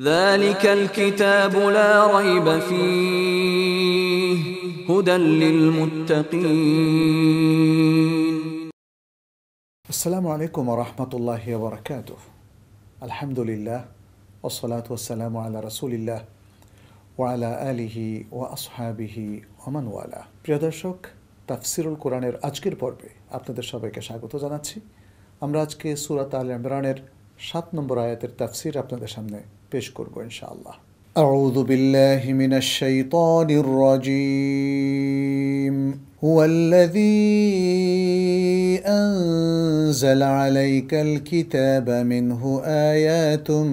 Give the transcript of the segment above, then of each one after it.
ذلك الكتاب لا ريب فيه هدى للمتقين. السلام عليكم ورحمة الله وبركاته. الحمد لله والصلاة والسلام على رسول الله وعلى آله وأصحابه ومن والاه. প্রিয় দর্শক, তাফসিরুল কোরআনের আজকের পর্বে আপনাদের সবাইকে স্বাগত জানাচ্ছি। আমরা আজকে সূরা আল ইমরানের 7 নম্বর আয়াতের তাফসির আপনাদের সামনে পেশ করব ইনশাআল্লাহ। আউযু বিল্লাহি মিনাশ শাইতানির রাজীম। হুয়াল্লাযী আনজালা আলাইকাল কিতাবা মিনহু আয়াতুম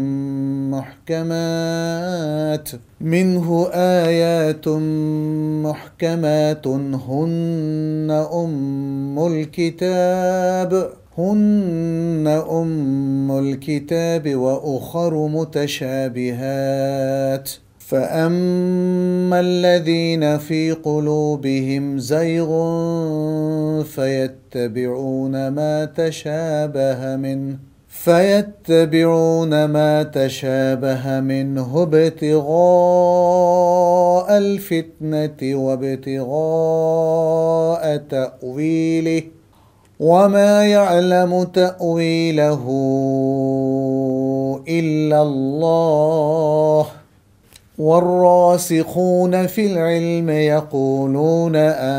মুহকামাতুন হুন্না উম্মুল কিতাব وأخر متشابهات فأما الذين في قلوبهم زيغ فيتبعون ما تشابه منه ابتغاء الفتنة وابتغاء تأويله وما يعلم تأويله إلا الله والراسخون في العلم يقولون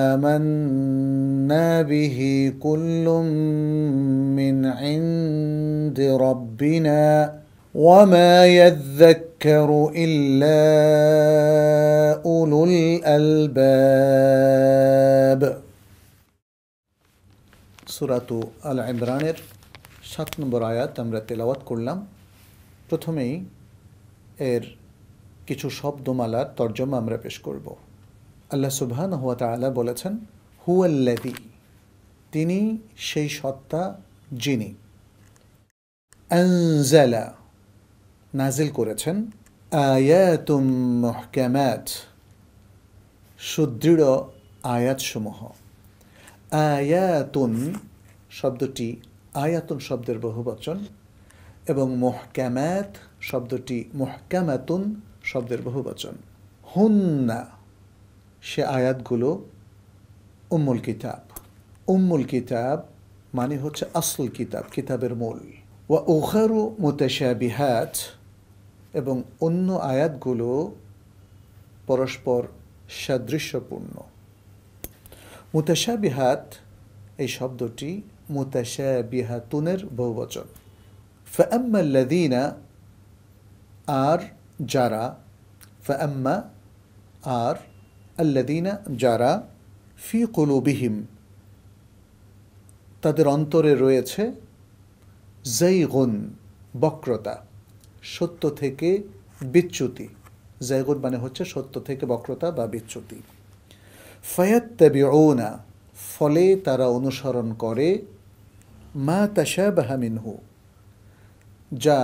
آمنا به كل من عند ربنا وما يذكر إلا أولو الألباب। সূরাতু আল ইমরানের 7 নম্বর আয়াত আমরা তেলাওয়াত করলাম। প্রথমেই এর কিছু শব্দমালার তর্জমা আমরা পেশ করব। আল্লাহ সুবহানাহু ওয়া তাআলা বলেছেন, হুয়াল্লাযী, তিনি সেই সত্তা যিনি, আনজালা, নাজিল করেছেন, আয়াতুম মুহকামাত, সুদৃঢ় আয়াতসমূহ। আয়াতুন শব্দটি আয়াতুন শব্দের বহুবচন এবং মুহকামাত শব্দটি মুহকামাতুন শব্দের বহুবচন। হুন্না, সে আয়াতগুলো, উম্মুল কিতাব মানে হচ্ছে আসল কিতাব, কিতাবের মূল। ওয়া উখারু মুতাশাবিহাত, এবং অন্য আয়াতগুলো পরস্পর সাদৃশ্যপূর্ণ। মুতাশাবিহাত এই শব্দটি মুতাশাবিহাতুনের বহুবচন। ফাআম্মা আল্লাযীনা, আর যারা, ফাআম্মা আর, আল্লাযীনা যারা, ফি কুলুবিহিম তাদের অন্তরে রয়েছে, যায়গুন বক্রতা, সত্য থেকে বিচ্যুতি। যায়গুন মানে হচ্ছে সত্য থেকে বক্রতা বা বিচ্যুতি। ফায়াত্তাবিউনা, ফলে তারা অনুসরণ করে, মা তাশাবাহা মিনহু, যা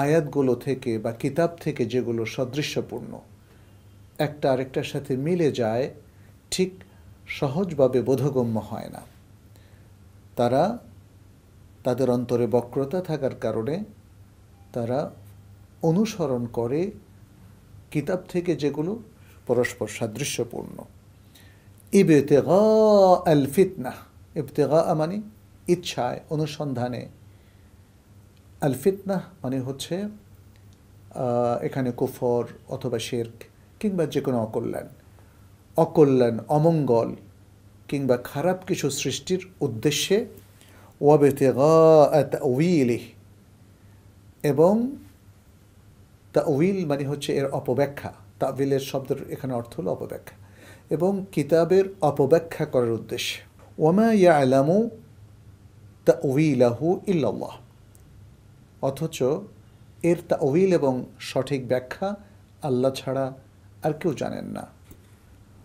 আয়াতগুলো থেকে বা কিতাব থেকে যেগুলো সদৃশ্যপূর্ণ, একটা আরেকটার সাথে মিলে যায়, ঠিক সহজভাবে বোধগম্য হয় না। তারা, তাদের অন্তরে বক্রতা থাকার কারণে তারা অনুসরণ করে কিতাব থেকে যেগুলো পরস্পর সাদৃশ্যপূর্ণ। ইবতিগা আল ফিতনা, ইবতিগা মানে ইচ্ছায়, অনুসন্ধানে। আল ফিতনা মানে হচ্ছে এখানে কুফর অথবা শিরক কিংবা যে কোনো অকল্যাণ, অমঙ্গল কিংবা খারাপ কিছু সৃষ্টির উদ্দেশ্যে। ওয়াবতিগা তাউইলিহ, এবং তাউইল মানে হচ্ছে এর অপব্যাখ্যা। তাউইলের শব্দের এখানে অর্থ হলো অপব্যাখ্যা, এবং কিতাবের অপব্যাখ্যা করার উদ্দেশ্যে। ওয়ামা ইয়ালামু তাউইলাহু ইল্লাল্লাহ, অথচ এর তাউইল এবং সঠিক ব্যাখ্যা আল্লাহ ছাড়া আর কেউ জানেন না।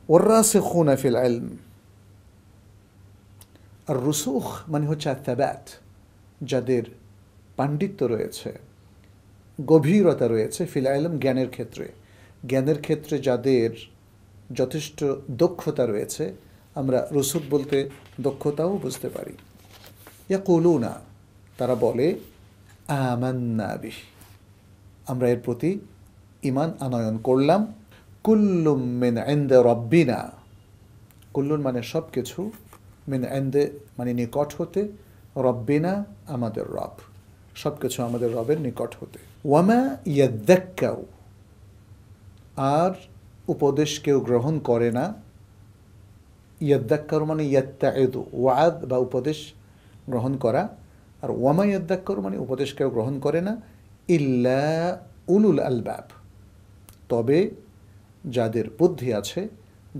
ওয়াররাসিখুনা ফিল ইলম, আর রুসুখ মানে হচ্ছে আত-তাবাত, যাদের পাণ্ডিত্য রয়েছে, গভীরতা রয়েছে, ফিল ইলম জ্ঞানের ক্ষেত্রে যাদের যথেষ্ট দক্ষতা রয়েছে। আমরা রুসুখ বলতে দক্ষতাও বুঝতে পারি। ইয়াকুলুনা, তারা বলে, আমান্না বিহি, আমরা এর প্রতি ঈমান আনয়ন করলাম। কুল্লুম মিন ইনদি রাব্বিনা, কুল্লুন মানে সব কিছু, মিন ইনদি মানে নিকট হতে, রব্বিনা আমাদের রব, সব কিছু আমাদের রবের নিকট হতে। ওয়ামা ইয়াদ্দাক্কারু, আর উপদেশ কেউ গ্রহণ করে না। ইয়াদ্দাক্কারু মানে ইয়াত্তাইদু, ওয়াদ বা উপদেশ গ্রহণ করা, আর ওয়ামা ইয়াদ্দাক্কারু মানে উপদেশ কেউ গ্রহণ করে না ইল্লা উলুল আলবাব, তবে যাদের বুদ্ধি আছে,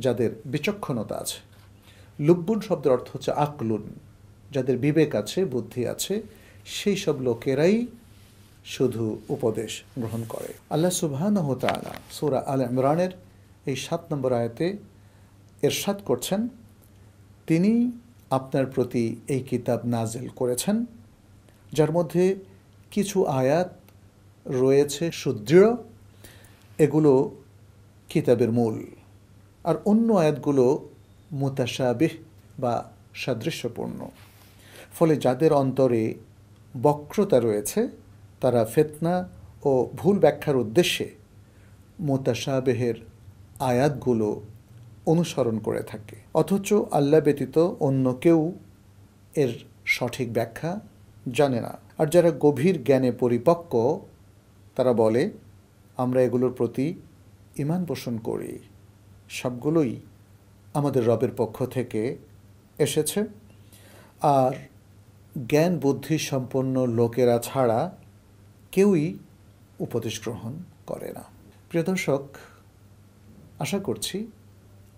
যাদের বিচক্ষণতা আছে। লুব্বুন শব্দের অর্থ হচ্ছে আকলুন, যাদের বিবেক আছে, বুদ্ধি আছে, সেই সব লোকেরাই শুধু উপদেশ গ্রহণ করে। আল্লাহ সুবহানাহু ওয়া তাআলা সূরা আল ইমরানের এই 7 নম্বর আয়াতে ইরশাদ করছেন, তিনি আপনার প্রতি এই কিতাব নাজিল করেছেন, যার মধ্যে কিছু আয়াত রয়েছে সুদৃঢ়, এগুলো কিতাবের মূল, আর অন্য আয়াতগুলো মুতাশাবিহ বা সাদৃশ্যপূর্ণ। ফলে যাদের অন্তরে বক্রতা রয়েছে তারা ফিতনা ও ভুল ব্যাখ্যার উদ্দেশ্যে মুতাশাবিহের আয়াতগুলো অনুসরণ করে থাকে, অথচ আল্লাহ ব্যতীত অন্য কেউ এর সঠিক ব্যাখ্যা জানে না। আর যারা গভীর জ্ঞানে পরিপক্ক তারা বলে, আমরা এগুলোর প্রতি ঈমান পোষণ করি, সবগুলোই আমাদের রবের পক্ষ থেকে এসেছে, আর জ্ঞান বুদ্ধি সম্পন্ন লোকেরা ছাড়া কেউই উপদেশ গ্রহণ করে না। প্রিয় দর্শক, আশা করছি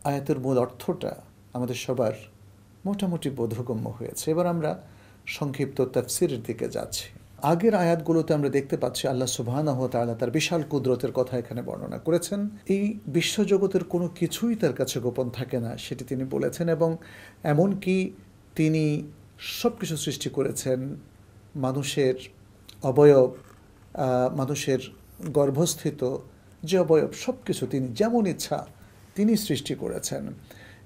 আয়াতের মূল অর্থটা আমাদের সবার মোটামুটি বোধগম্য হয়েছে। এবার আমরা সংক্ষিপ্ত তাফসিরের দিকে যাচ্ছি। আগের আয়াতগুলোতে আমরা দেখতে পাচ্ছি আল্লাহ সুবহানাহু ওয়া তাআলা তার বিশাল কুদরতের কথা এখানে বর্ণনা করেছেন। এই বিশ্বজগতের কোনো কিছুই তার কাছে গোপন থাকে না, সেটি তিনি বলেছেন, এবং এমনকি তিনি সব কিছু সৃষ্টি করেছেন। মানুষের অবয়ব, মানুষের গর্ভস্থিত যে অবয়ব, সব কিছু তিনি যেমন ইচ্ছা তিনি সৃষ্টি করেছেন,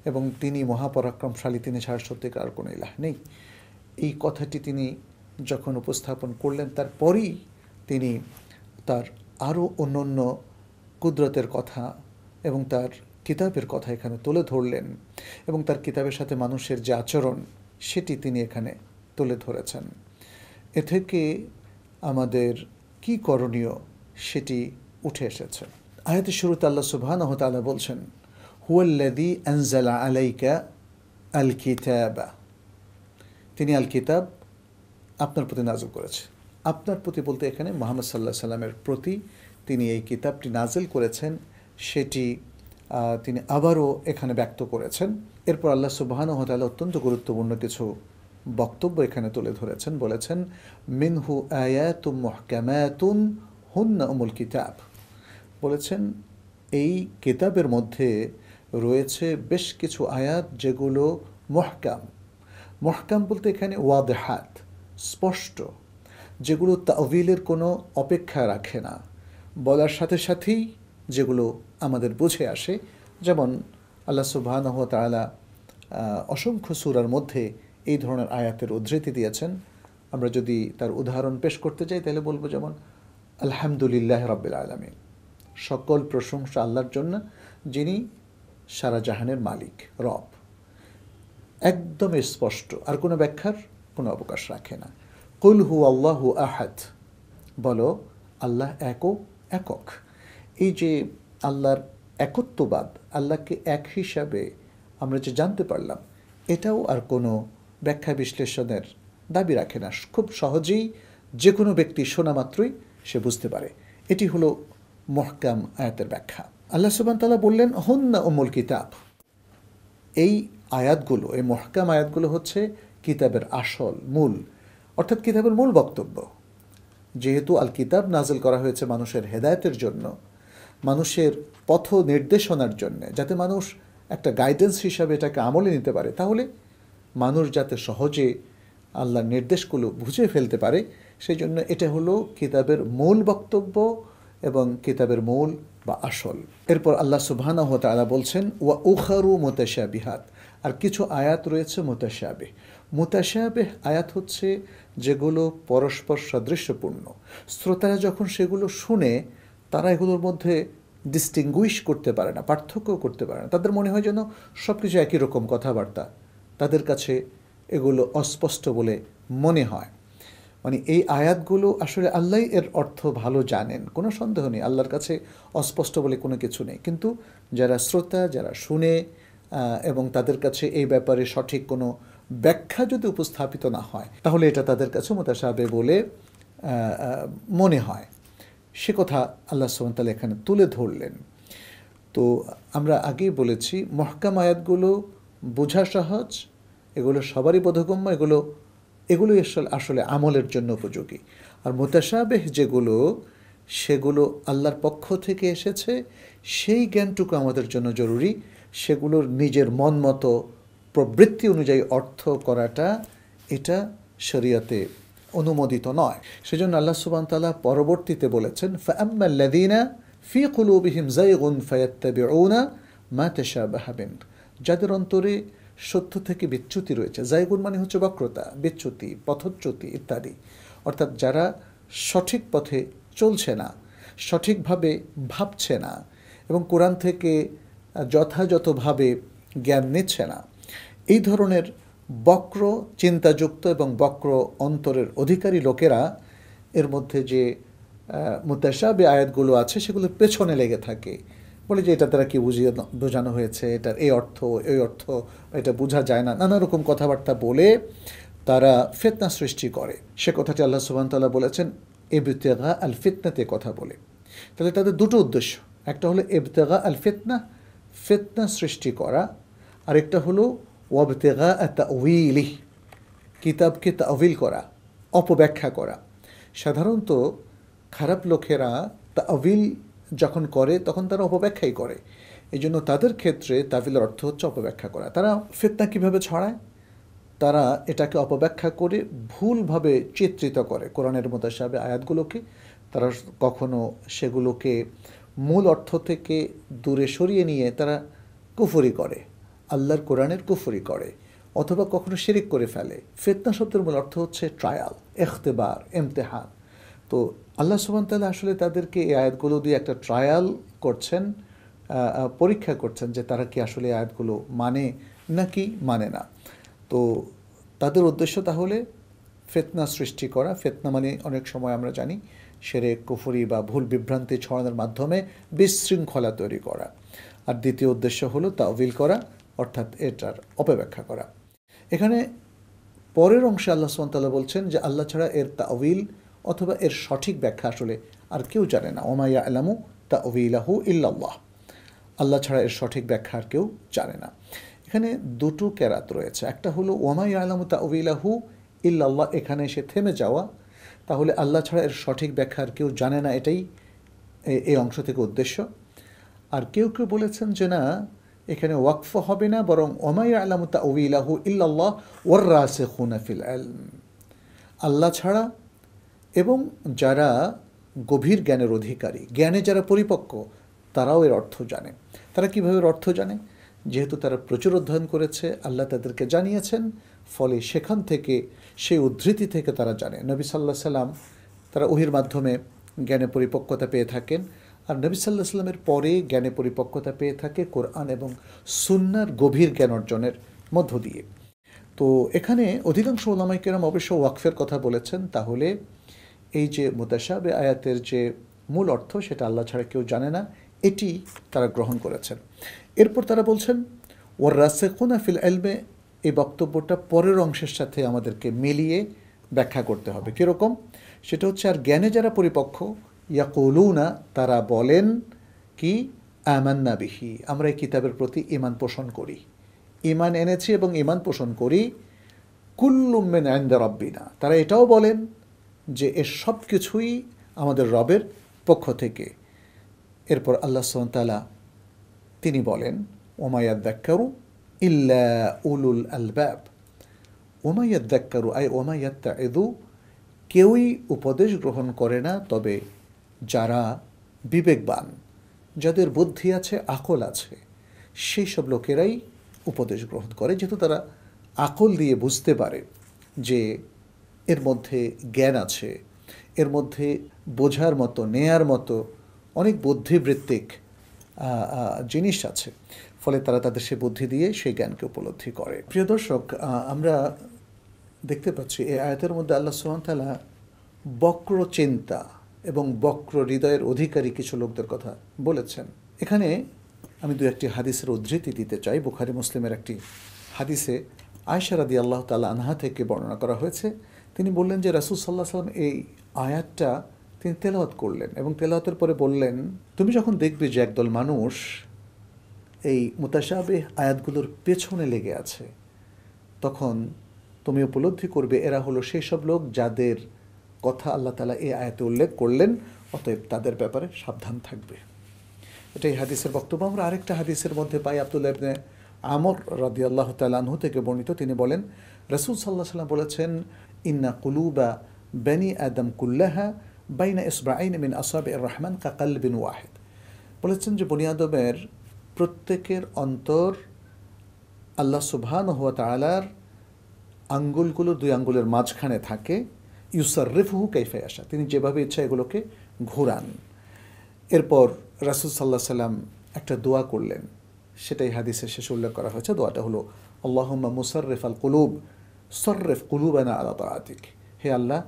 এবং তিনি মহাপরাক্রমশালী, তিনি ছাড়া সত্যিকার কোনো ইলাহ নেই। এই কথাটি তিনি যখন উপস্থাপন করলেন, তারপরই তিনি তার আরও অন্যান্য কুদরতের কথা এবং তার কিতাবের কথা এখানে তুলে ধরলেন, এবং তার কিতাবের সাথে মানুষের যে আচরণ সেটি তিনি এখানে তুলে ধরেছেন। এ থেকে আমাদের কি করণীয় সেটি উঠে এসেছে। আয়াতের শুরুতে আল্লাহ সুবহানাহু ওয়া তাআলা বলছেন, হুয়াল্লাযী আনজালা আলাইকা আল কিতাবা, তিনি আল কিতাব আপনার প্রতি নাজিল করেছে। আপনার প্রতি বলতে এখানে মুহাম্মদ সাল্লাল্লাহু আলাইহি সাল্লামের প্রতি তিনি এই কিতাবটি নাজিল করেছেন, সেটি তিনি আবারও এখানে ব্যক্ত করেছেন। এরপর আল্লাহ সুবহানাহু ওয়া তাআলা অত্যন্ত গুরুত্বপূর্ণ কিছু বক্তব্য এখানে তুলে ধরেছেন। বলেছেন, মিনহু আয়াতুম মুহকামাতুন হুন্না উমুল কিতাব, বলেছেন এই কিতাবের মধ্যে রয়েছে বেশ কিছু আয়াত যেগুলো মুহকাম। মুহকাম বলতে এখানে ওয়াদহাত, স্পষ্ট, যেগুলো তাওয়িলের কোনো অপেক্ষা রাখে না, বলার সাথে সাথেই যেগুলো আমাদের বুঝে আসে। যেমন আল্লাহ সুবহানাহু ওয়া তাআলা অসংখ্য সূরার মধ্যে এই ধরনের আয়াতের উদ্ধৃতি দিয়েছেন। আমরা যদি তার উদাহরণ পেশ করতে যাই তাহলে বলবো, যেমন আলহামদুলিল্লাহ রাব্বিল আলামিন, সকল প্রশংসা আল্লাহর জন্য যিনি সারা জাহানের মালিক, রব। একদম স্পষ্ট, আর কোনো ব্যাখ্যার কোনো অবকাশ রাখে না। কুল হুয়াল্লাহু আহাদ, বলো আল্লাহ একক। এই যে আল্লাহর একত্ববাদ, আল্লাহকে এক হিসাবে আমরা যে জানতে পারলাম, এটাও আর কোনো ব্যাখ্যা বিশ্লেষণের দাবি রাখে না। খুব সহজেই যে কোনো ব্যক্তি শোনা মাত্রই সে বুঝতে পারে। এটি হলো মুহকাম আয়াতের ব্যাখ্যা। আল্লাহ সুবহানাহু ওয়া তাআলা বললেন, হুন্না উমুল কিতাব, এই আয়াতগুলো, এই মুহকাম আয়াতগুলো হচ্ছে কিতাবের আসল মূল, অর্থাৎ কিতাবের মূল বক্তব্য। যেহেতু আল কিতাব নাজিল করা হয়েছে মানুষের হেদায়েতের জন্য, মানুষের পথ নির্দেশনার জন্য, যাতে মানুষ একটা গাইডেন্স হিসাবে এটাকে আমলে নিতে পারে, তাহলে মানুষ যাতে সহজে আল্লাহর নির্দেশগুলো বুঝে ফেলতে পারে, সেই জন্য এটা হলো কিতাবের মূল বক্তব্য এবং কিতাবের মূল বা আসল। এরপর আল্লাহ সুবহানাহু ওয়া তাআলা বলছেন, ওয়া উখারু মুতাশাবিহাত, আর কিছু আয়াত রয়েছে মুতাশাবিহ। মুতাশাবিহ আয়াত হচ্ছে যেগুলো পরস্পর সাদৃশ্যপূর্ণ। শ্রোতারা যখন সেগুলো শুনে তারা এগুলোর মধ্যে ডিস্টিংগুইশ করতে পারে না, পার্থক্য করতে পারে না। তাদের মনে হয় যেন সব কিছু একই রকম কথাবার্তা, তাদের কাছে এগুলো অস্পষ্ট বলে মনে হয়। মানে এই আয়াতগুলো আসলে আল্লাহ এর অর্থ ভালো জানেন, কোনো সন্দেহ নেই, আল্লাহর কাছে অস্পষ্ট বলে কোনো কিছু নেই। কিন্তু যারা শ্রোতা, যারা শুনে এবং তাদের কাছে এই ব্যাপারে সঠিক কোনো ব্যাখ্যা যদি উপস্থাপিত না হয়, তাহলে এটা তাদের কাছে মুতাশাবিহ বলে মনে হয়। সে কথা আল্লাহ সুবহানাহু ওয়া তাআলা এখানে তুলে ধরলেন। তো আমরা আগেই বলেছি মুহকাম আয়াতগুলো বোঝা সহজ, এগুলো সবারই বোধগম্য, এগুলোই আসলে আমলের জন্য উপযোগী। আর মুতাশাবিহ যেগুলো, সেগুলো আল্লাহর পক্ষ থেকে এসেছে, সেই জ্ঞানটুকু আমাদের জন্য জরুরি। সেগুলোর নিজের মন মতো প্রবৃত্তি অনুযায়ী অর্থ করাটা এটা শরীয়তে অনুমোদিত নয়। সেজন্য আল্লাহ সুবহানাহু ওয়া তাআলা পরবর্তীতে বলেছেন, ফাআম্মাল্লাযীনা ফী কুলূবিহিম যায়গুন ফায়াত্তাবিউনা মা তাশাবাহা মিন, যাদের অন্তরে সত্য থেকে বিচ্যুতি রয়েছে। যায়গুন মানে হচ্ছে বক্রতা, বিচ্যুতি, পথচ্যুতি ইত্যাদি। অর্থাৎ যারা সঠিক পথে চলছে না, সঠিকভাবে ভাবছে না এবং কোরআন থেকে যথাযথভাবে জ্ঞান নিচ্ছে না, এই ধরনের বক্র চিন্তাযুক্ত এবং বক্র অন্তরের অধিকারী লোকেরা এর মধ্যে যে মুতাশাবিহ আয়াতগুলো আছে সেগুলোর পেছনে লেগে থাকে, বলে যে এটা দ্বারা কি বোঝানো হয়েছে, এটার এই অর্থ, এই অর্থ, এটা বোঝা যায় না, নানা রকম কথাবার্তা বলে তারা ফিতনা সৃষ্টি করে। সে কথাটি আল্লাহ সুবহানাহু ওয়া তাআলা বলেছেন ইবতিগা আল ফিতনাতে কথা বলে। তাহলে তাদের দুটো উদ্দেশ্য, একটা হলো ইবতিগা আল ফিতনা, ফিতনা সৃষ্টি করা, আরেকটা হলো ওয়াবতিগা তাউইলিহি, কিতাবকে তাউইল করা, অপব্যাখ্যা করা। সাধারণত খারাপ লোকেরা তাউইল যখন করে তখন তারা অপব্যাখ্যাই করে। এই জন্য তাদের ক্ষেত্রে তাউইলের অর্থ হচ্ছে অপব্যাখ্যা করা। তারা ফিতনা কীভাবে ছড়ায়? তারা এটাকে অপব্যাখ্যা করে ভুলভাবে চিত্রিত করে কোরআনের মুতাশাবিহ আয়াতগুলোকে। তারা কখনো সেগুলোকে মূল অর্থ থেকে দূরে সরিয়ে নিয়ে তারা কুফরি করে, আল্লাহর কোরআনের কুফরি করে, অথবা কখনো শিরিক করে ফেলে। ফিতনা শব্দের মূল অর্থ হচ্ছে ট্রায়াল, ইখতিবার, ইমতিহান। তো আল্লাহ সুবহানাহু ওয়া তাআলা আসলে তাদেরকে এই আয়াতগুলো দিয়ে একটা ট্রায়াল করছেন, পরীক্ষা করছেন যে তারা কি আসলে আয়াতগুলো মানে নাকি মানে না। তো তাদের উদ্দেশ্য তাহলে ফিতনা সৃষ্টি করা। ফিতনা মানে অনেক সময় আমরা জানি শিরক, কুফরি বা ভুল বিভ্রান্তি ছড়ানোর মাধ্যমে বিশৃঙ্খলা তৈরি করা। আর দ্বিতীয় উদ্দেশ্য হলো তাউইল করা, অর্থাৎ এটার অপব্যাখ্যা করা। এখানে পরের অংশে আল্লাহ সুবহানাহু ওয়া তাআলা বলছেন যে আল্লাহ ছাড়া এর তাউইল অথবা এর সঠিক ব্যাখ্যা আসলে আর কেউ জানে না। ওমা ইয়ালামু তাউইলাহু ইল্লাল্লাহ, আল্লাহ ছাড়া এর সঠিক ব্যাখ্যা আর কেউ জানে না। এখানে দুটো কেরাত রয়েছে, একটা হলো ওমা ইয়ালামু তাউইলাহু ইল্লাল্লাহ, এখানে এসে থেমে যাওয়া, তাহলে আল্লাহ ছাড়া এর সঠিক ব্যাখ্যা আর কেউ জানে না, এটাই এই অংশ থেকে উদ্দেশ্য। আর কেউ কেউ বলেছেন যে না, এখানে ওয়াকফ হবে না, বরং ওমা ইয়ালামু তাউইলাহু ইল্লাল্লাহ ওয়ার রাসিখুনা ফিল ইলম, আল্লাহ ছাড়া এবং যারা গভীর জ্ঞানের অধিকারী, জ্ঞানে যারা পরিপক্ক, তারাও এর অর্থ জানে। তারা কীভাবে এর অর্থ জানে? যেহেতু তারা প্রচুর অধ্যয়ন করেছে, আল্লাহ তাদেরকে জানিয়েছেন, ফলে সেখান থেকে, সেই উদ্ধৃতি থেকে তারা জানে। নবী সাল্লাল্লাহু আলাইহি সাল্লাম তারা ওহির মাধ্যমে জ্ঞানে পরিপক্কতা পেয়ে থাকেন, আর নবী সাল্লাল্লাহু আলাইহি সাল্লামের পরে জ্ঞানে পরিপক্কতা পেয়ে থাকে কোরআন এবং সুন্নাহর গভীর জ্ঞান অর্জনের মধ্য দিয়ে। তো এখানে অধিকাংশ উলামায়ে কেরাম অবশ্য ওয়াকফের কথা বলেছেন। তাহলে এই যে মুতাশাবিহ আয়াতের যে মূল অর্থ, সেটা আল্লাহ ছাড়া কেউ জানে না, এটি তারা গ্রহণ করেছেন। এরপর তারা বলছেন ওয়ার রাসিখুনা ফিল ইলমে, এই বক্তব্যটা পরের অংশের সাথে আমাদেরকে মিলিয়ে ব্যাখ্যা করতে হবে। কীরকম? সেটা হচ্ছে আর জ্ঞানে যারা পরিপক্ক, ইয়াকুলুনা, তারা বলেন কি আমান্না বিহি, আমরা এই কিতাবের প্রতি ঈমান পোষণ করি, ঈমান এনেছি এবং ঈমান পোষণ করি, কুল্লুম মিন ইনদি রাব্বিনা, তারা এটাও বলেন যে এর সব কিছুই আমাদের রবের পক্ষ থেকে। এরপর আল্লাহ সুবহানাহু ওয়া তাআলা তিনি বলেন ওমা ইয়াযাক্কারু ইল্লা উলুল আলবাব, ওমা ইয়াযাক্কারু আই ওমা ইয়াত্তাইযু, কেউই উপদেশ গ্রহণ করে না তবে যারা বিবেকবান, যাদের বুদ্ধি আছে, আকল আছে, সেই সব লোকেরাই উপদেশ গ্রহণ করে, যেহেতু তারা আকল দিয়ে বুঝতে পারে যে এর মধ্যে জ্ঞান আছে, এর মধ্যে বোঝার মতো, নেয়ার মতো অনেক বুদ্ধিবৃত্তিক জিনিস আছে। ফলে তারা তাদের সে বুদ্ধি দিয়ে সেই জ্ঞানকে উপলব্ধি করে। প্রিয় দর্শক, আমরা দেখতে পাচ্ছি এই আয়াতের মধ্যে আল্লাহ সুবহানাহু ওয়া তাআলা বক্র চিন্তা এবং বক্র হৃদয়ের অধিকারী কিছু লোকদের কথা বলেছেন। এখানে আমি দু একটি হাদিসের উদ্ধৃতি দিতে চাই। বুখারী মুসলিমের একটি হাদিসে আয়েশা রাদিয়াল্লাহু তাআলা আনহা থেকে বর্ণনা করা হয়েছে। তিনি বললেন যে রাসূল সাল্লাল্লাহু আলাইহি ওয়াসাল্লাম এই আয়াতটা তিনি তেলাওয়াত করলেন এবং তেলাওয়াতের পরে বললেন, তুমি যখন দেখবে যে একদল মানুষ এই মুতাশাবিহ আয়াতগুলোর পেছনে লেগে আছে, তখন তুমি উপলব্ধি করবে এরা হলো সেই সব লোক যাদের কথা আল্লাহ তাআলা এই আয়াতে উল্লেখ করলেন, অতএব তাদের ব্যাপারে সাবধান থাকবে। এটাই হাদিসের বক্তব্য। আমরা আরেকটা হাদিসের মধ্যে পাই, আব্দুল্লাহ ইবনে আমর রাদিয়াল্লাহু তাআলা আনহু থেকে বর্ণিত। তিনি বলেন, রাসূল সাল্লাল্লাহু আলাইহি ওয়াসাল্লাম বলেছেন, ইন্না কুলুবা বানি আদম কুল্লাহা বাইনা ইসবাঈন মিন আসাবির রহমান কা কলবিন ওয়াহিদ। বলেছেন যে বনি আদমের প্রত্যেকের অন্তর আল্লাহ সুবহানাহু ওয়া তাআলার আঙ্গুলগুলো দুই আঙ্গুলের মাঝখানে থাকে। ইউসাররিফুহু কাইফা ইয়াশা, তিনি যেভাবে ইচ্ছা এগুলোকে ঘোরান। এরপর রাসূল সাল্লাল্লাহু আলাইহি ওয়াসাল্লাম একটা দোয়া করলেন, সেটাই হাদিসের শেষে উল্লেখ করা হয়েছে। দোয়াটা হলো, আল্লাহুম্মা মুসাররিফ আল কুলুব সররিফ কুলুবানা আলা তাআতিক। হে আল্লাহ,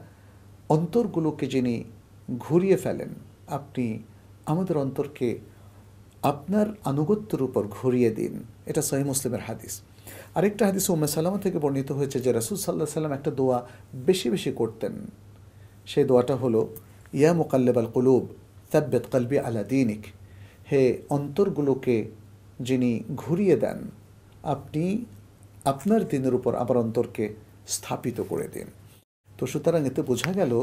অন্তরগুলোকে যিনি ঘুরিয়ে ফেলেন, আপনি আমাদের অন্তরকে আপনার আনুগত্যের উপর ঘুরিয়ে দিন। এটা সহিহ মুসলিমের হাদিস। আরেকটা হাদিস উম্মে সালামা থেকে বর্ণিত হয়েছে যে রাসূল সাল্লাল্লাহু আলাইহি ওয়াসাল্লাম একটা দোয়া বেশি বেশি করতেন। সেই দোয়াটা হলো, ইয়া মুকাল্লিবাল কুলুব সাব্বিত কলবি আলা দীনিক। হে অন্তরগুলোকে যিনি ঘুরিয়ে দেন, আপনি আপনার দিনের উপর আমার অন্তরকে স্থাপিত করে দিন। তো সুতরাং এতে বোঝা গেল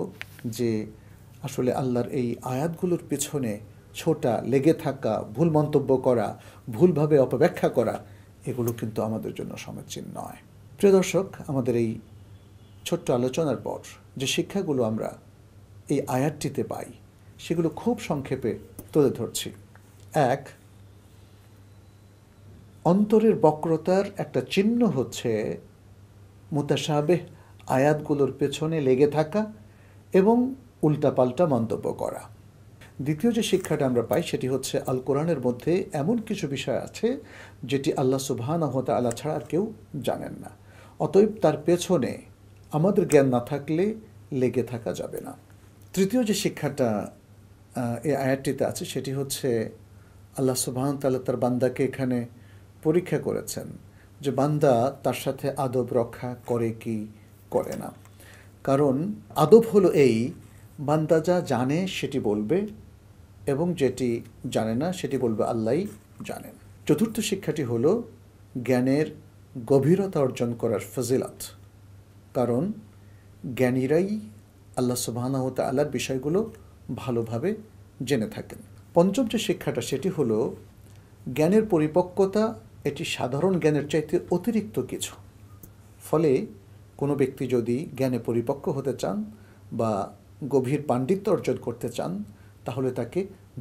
যে আসলে আল্লাহর এই আয়াতগুলোর পেছনে ছোটা, লেগে থাকা, ভুল মন্তব্য করা, ভুলভাবে অপব্যাখ্যা করা, এগুলো কিন্তু আমাদের জন্য সমীচীন নয়। প্রিয় দর্শক, আমাদের এই ছোট্ট আলোচনার পর যে শিক্ষাগুলো আমরা এই আয়াতটিতে পাই, সেগুলো খুব সংক্ষেপে তুলে ধরছি। এক, অন্তরের বক্রতার একটা চিহ্ন হচ্ছে মুতাশাবিহ আয়াতগুলোর পেছনে লেগে থাকা এবং উল্টাপাল্টা মন্তব্য করা। দ্বিতীয় যে শিক্ষাটা আমরা পাই সেটি হচ্ছে, আল কোরআনের মধ্যে এমন কিছু বিষয় আছে যেটি আল্লাহ সুবহানাহু ওয়া তাআলা ছাড়া আর কেউ জানেন না, অতএব তার পেছনে আমাদের জ্ঞান না থাকলে লেগে থাকা যাবে না। তৃতীয় যে শিক্ষাটা এই আয়াতটিতে আছে সেটি হচ্ছে, আল্লাহ সুবহানাহু ওয়া তাআলা তার বান্দাকে এখানে পরীক্ষা করেছেন যে বান্দা তার সাথে আদব রক্ষা করে কি করে না। কারণ আদব হলো এই, বান্দা যা জানে সেটি বলবে এবং যেটি জানে না সেটি বলবে আল্লাহই জানেন। চতুর্থ শিক্ষাটি হলো জ্ঞানের গভীরতা অর্জন করার ফজিলত, কারণ জ্ঞানীরাই আল্লাহ সুবহানাহু ওয়া তাআলার বিষয়গুলো ভালোভাবে জেনে থাকেন। পঞ্চম যে শিক্ষাটা সেটি হলো, জ্ঞানের পরিপক্কতা এটি সাধারণ জ্ঞানের চাইতে অতিরিক্ত কিছু। ফলে কোনো ব্যক্তি যদি জ্ঞানে পরিপক্ক হতে চান বা গভীর পাণ্ডিত্য অর্জন করতে চান, তাহলে তাকে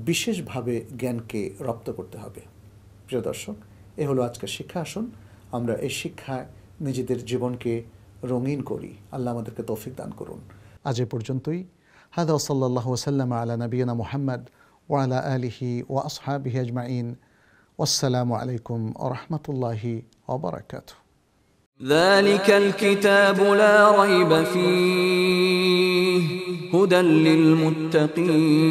বিশেষভাবে জ্ঞানকে রপ্ত করতে হবে। প্রিয় দর্শক, এ হলো আজকের শিক্ষা। আসুন আমরা এই শিক্ষায় নিজেদের জীবনকে রঙিন করি। আল্লাহ আমাদেরকে তৌফিক দান করুন। আজ এ পর্যন্তই। হাদা সাল্লাল্লাহু ওয়াসাল্লাম আলা নবিয়িনা মুহাম্মদ ওয়া আলা আলিহি ওয়া আসহাবিহি আজমাইন। ওয়াসসালামু আলাইকুম ওয়া রাহমাতুল্লাহি ওয়া বারাকাতুহু। ذلك الكتاب لا ريب فيه هدى للمتقين